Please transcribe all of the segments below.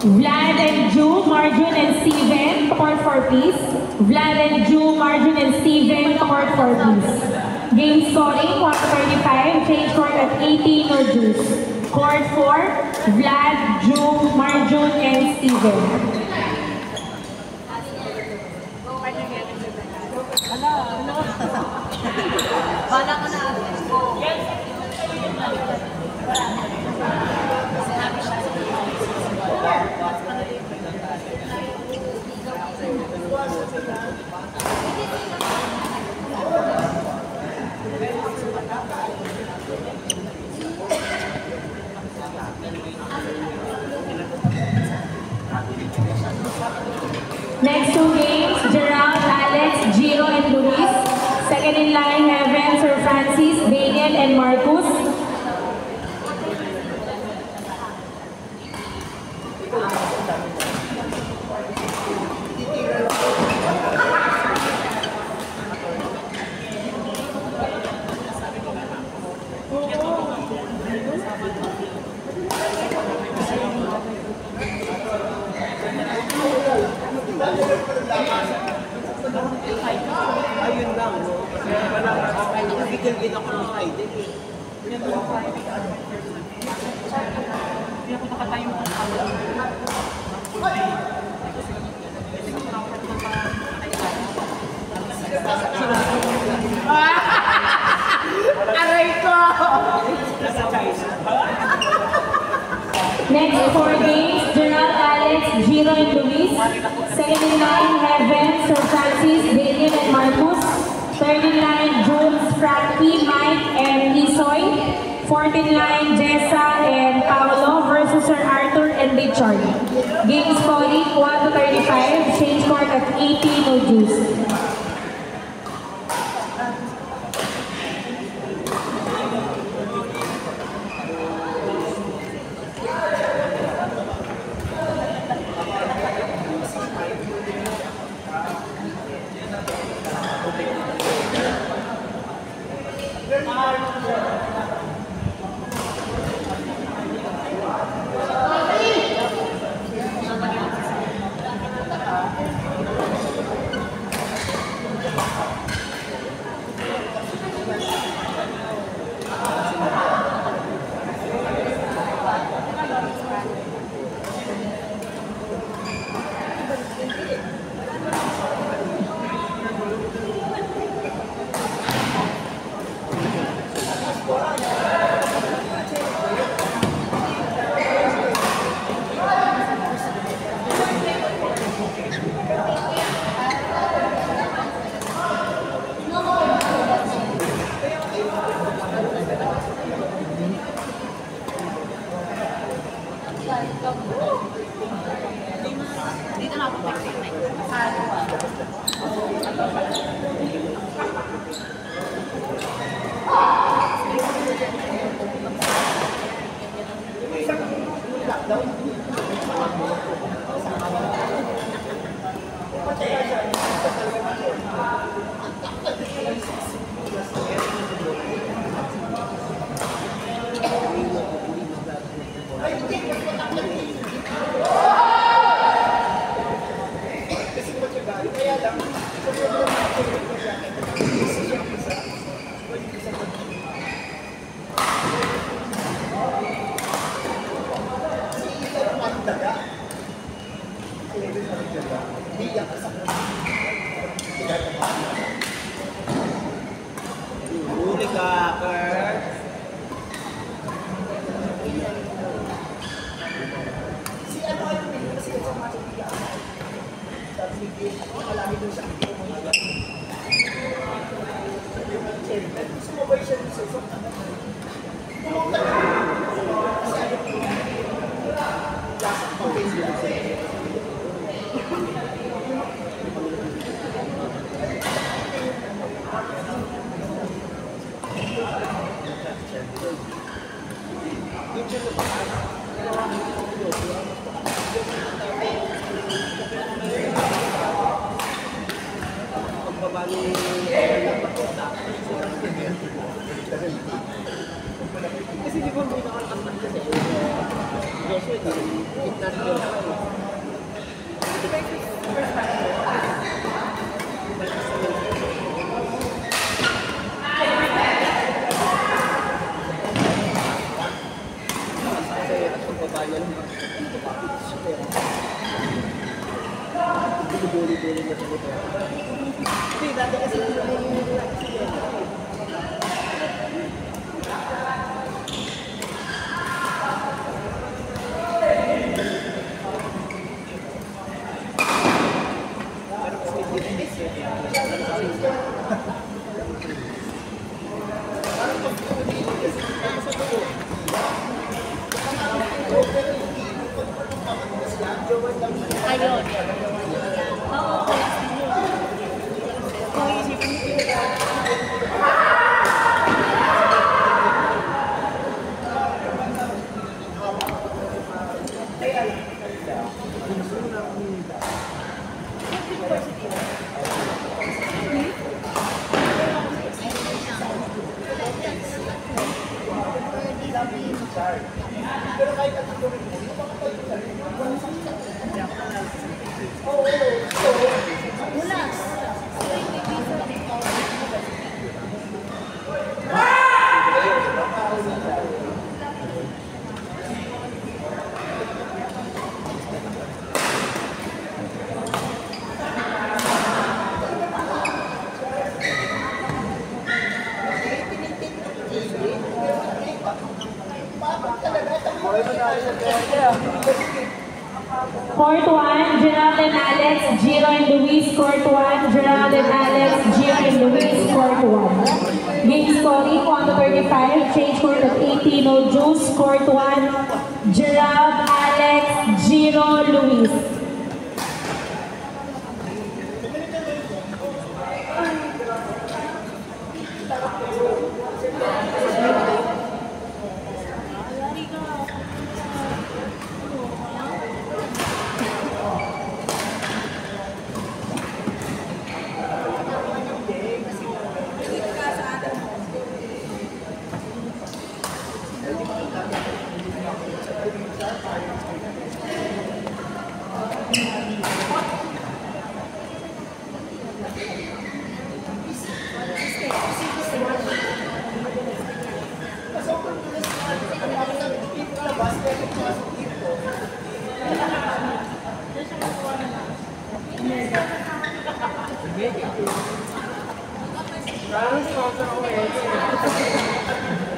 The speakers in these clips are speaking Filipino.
Vlad and Ju, Marjun and Steven, court 4 please. Vlad and Ju, Marjun and Steven, court 4 please. Game scoring, 135, change court at 18 or deuce. Court 4, Vlad, Ju, Marjun and Steven. Next two games, Gerald, Alex, Giro, and Luis. Second in line, Heaven, Sir Francis, Daniel, and Marcus. Ayun lang, no? Kasi wala nabigyan din ako ng idea. Hindi ako nakatayo ng aray ko! Next four games, Gerald, Alex, Giro, and Luis. Second in line, Heaven, Sir Francis, Daniel, and Marcus. Third in line, Jules, Frankie, Mike, and Isoy. Fourth in line, Jessa and Paolo versus Sir Arthur and Richard. Game scoring 1-35, change court at 18 or deuce. Dito na ako Kasi di ko Court 1, Gerald and Alex, Giro and Luis. Court 1, Gerald and Alex, Giro and Luis. Court 1. Game scoring 1-35. Change court at 18. No juice. Court 1, Gerald, Alex, Giro, Luis.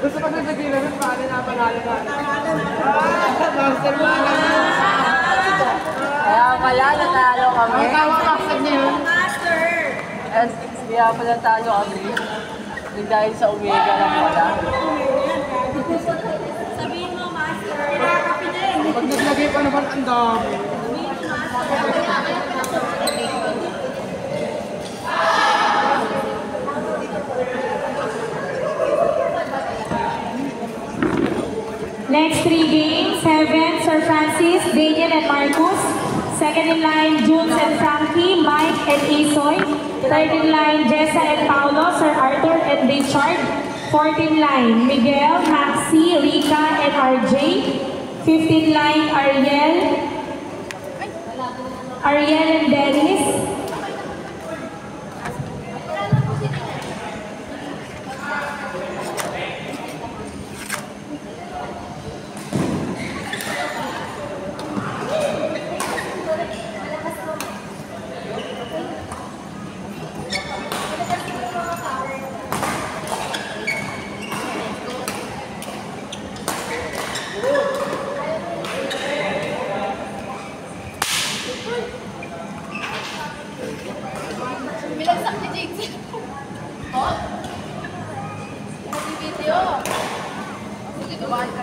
Gusto ko sa sabihin namin, paano na panalo na? Kaya pala, natalo kami. Ang tawag-aksan niya yun. And kaya pala natalo kami. Hindi dahil sa Omega lang pala. Sabihin mo, Master. Pag naglagay pa naman ang dami. Next 3 games, Heaven, Sir Francis, Daniel and Marcus. Second in line, Junes and Frankie, Mike and Isoy. Third in line, Jessa and Paolo, Sir Arthur and Richard. Fourth in line, Miguel, Maxi, Rika and RJ. Fifth in line, Ariel and Dennis. Bilagsak ni Jake. Oh? Kasi video. Sige, tumahan ka.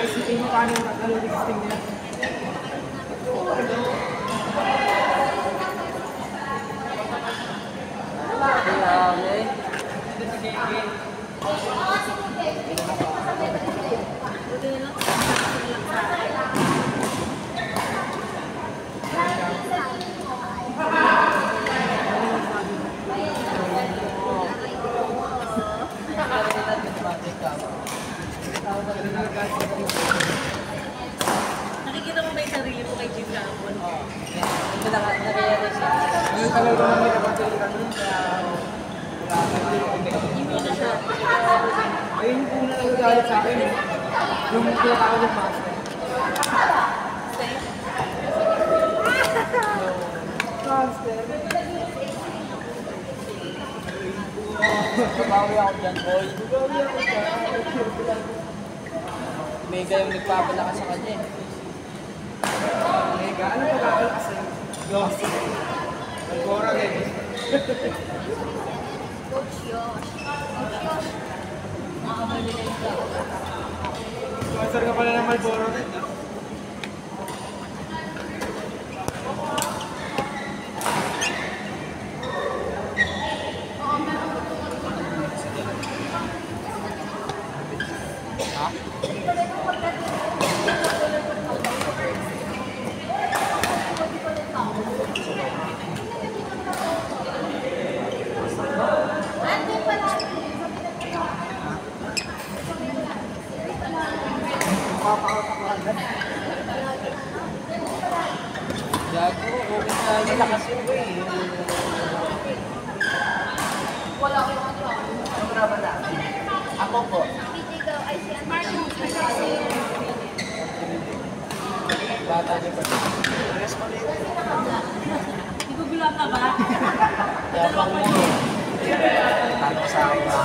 Isipin mo paano nag-listing niya. Nakikita mo ba yung sarili mo kay Jim Gapon? Ito na na-realize siya. Yung talaga naman nilabas yung kanina, kaya ayun yung una nagagalit sa akin eh. Yung tinatawag yung master. Master. Babawi ako dyan, boy. Mega yung nagpapalakas sa kanya eh. Mega, ano pagkakalakas sa'yo? Yossi. Nagkora ganyan. Coach Yosh. Coach Yosh. Sponsor ka pala ng Malboro rin. Gago, okay na yung lakas yun, boy. Wala ko yung ano. Ako po. PJ daw, ay si Marcus. Bata niyo pa. Igugula ka ba? Yapang mo. Tanong sa akin na.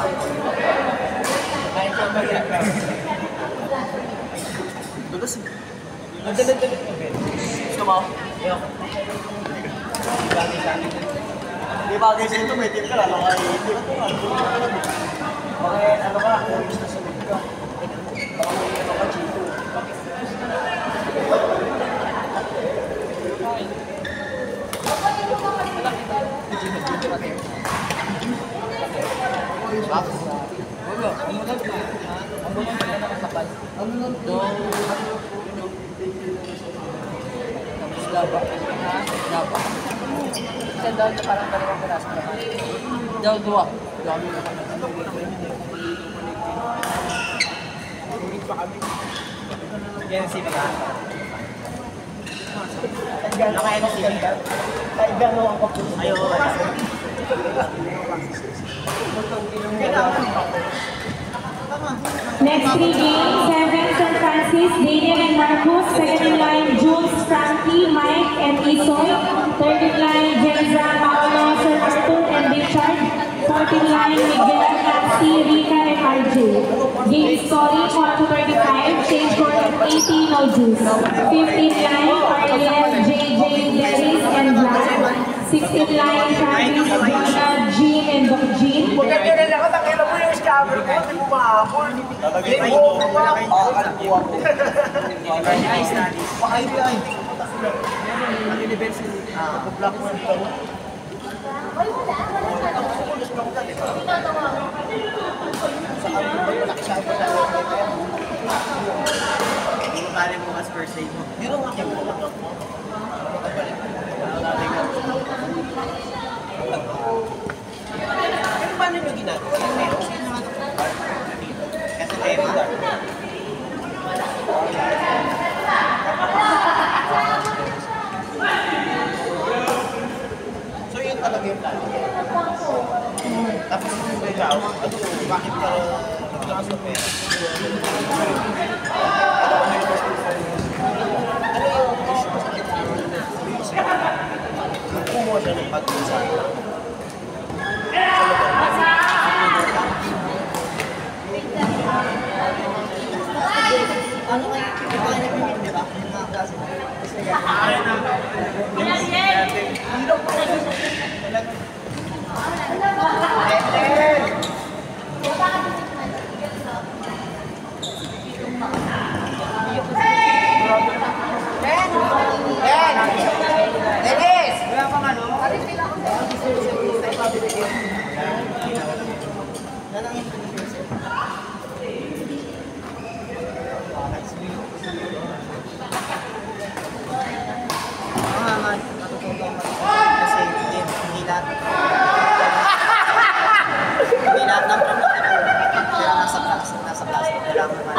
Kahit yung bagay. Dulas. Nagdalag-dalag mo, Ben. Gusto mo? Ayoko. Bagay sa akin. Hindi bagay sa ito, may tip ka lang. Hindi ko nga. Bakit ano ka? Gusto sa lig ka. Baka may ano ka, Chito. Wala, amunod na. Amunod na nakasakal. Amunod doon. Tapos laba. Laba. Isa daw na parang dalawang piraso naman. Daw dua. Dami na kami. Yan si Mika. Ano kaya na si Mika? Kaibigan mo ang kapos. Ayaw. Next three games, Heaven, San Francis, Daniel and Marcus. Second in line, Jules, Frankie, Mike, and Isoy. Third in line, Jenza, Paolo, Sir Arthur, and Richard. Fourth in line, Miguel, Nancy, Rita, and RJ. Game scoring 1-35, change score at 80, no juice. Fifth in line, Ariel, JJ, Dennis, and Vlad. Sixth in line, Travis, Jonah, Jean, and Doc Jean. Kung nagkailan ako, takailan mo yung scammer ko, hindi mo mahabol. Hindi mo mahabol. Nice, nice. Pakailan ay hindi ko matasulat. Ang university, pag-block mo ito. Sa kami ba malaki siya ba na hindi mo kaya mo as first aid mo. Hindi rin ako mo. Pero paano nyo ginagawa? Kasi kayo mo dahil. So yun talaga yung plan. Tapos yung ikaw, ano, bakit ka naglakas ng pera? Ano yung issue sa kumuha siya ng pag-usa. Ano kayo? Iba niya pimin, di ba? Yung mga klase. Dennis! Wala pang ano? Yan ang influencer. lahat. Hindi lahat ng promote ko. Kaya nasa class. Kailangan naman.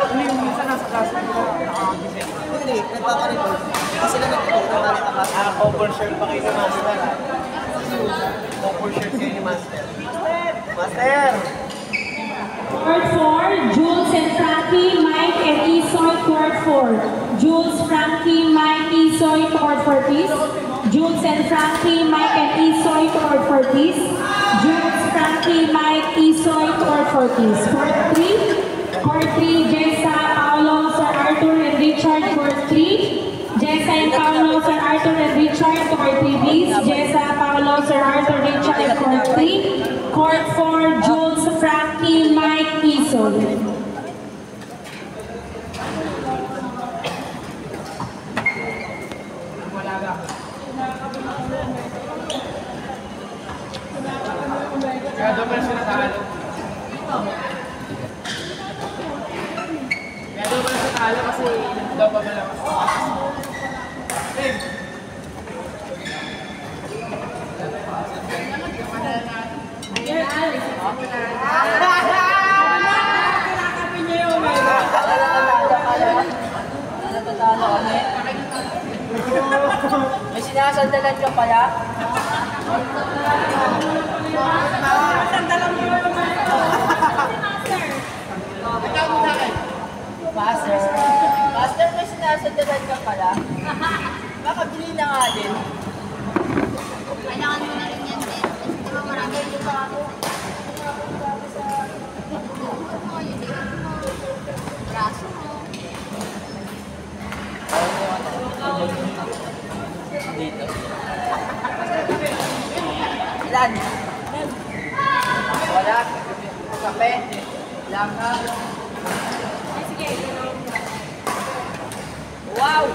Ano yung minsan nasa class mo nakagising? Hindi, nagpaparecord. Hindi sila nagtuturo na rin ang Cover shirt pa kayo ni Master. Cover shirt kayo ni Master. Master! Court 4, Jules and Frankie, Mike and Isoy, Court 4. Jules, Frankie, Mike, Isoy, Court 4, please. Jules and Frankie, Mike and Isoy, Court 4, please. Jules, Frankie, Mike, Isoy, Court 4, please. Court 3, Jessa, Paolo, Sir Arthur and Richard, Court 3. Jessa and Paolo, Sir Arthur and Richard, Court 3, please. Jessa, Paolo, Sir Arthur, Richard, Court 3. Court 4, Jules, Frankie, Mike, Isoy. Kaya doon pa na siya natalo. Kaya doon pa na siya natalo kasi daw pa malakas. May sinasandalan ka pala? Master, may sinasandalan ka pala? Makabili na nga din. Kailangan mo na rin yan din. Kasi di ba marami yung bago. Braso mo. Dito. Ilan? Wala. Kape. Laka. Wow!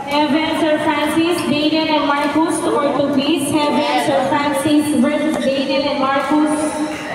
Heaven, Sir Francis, Daniel and Marcus, to or to please. Heaven, Sir Francis versus Daniel and Marcus.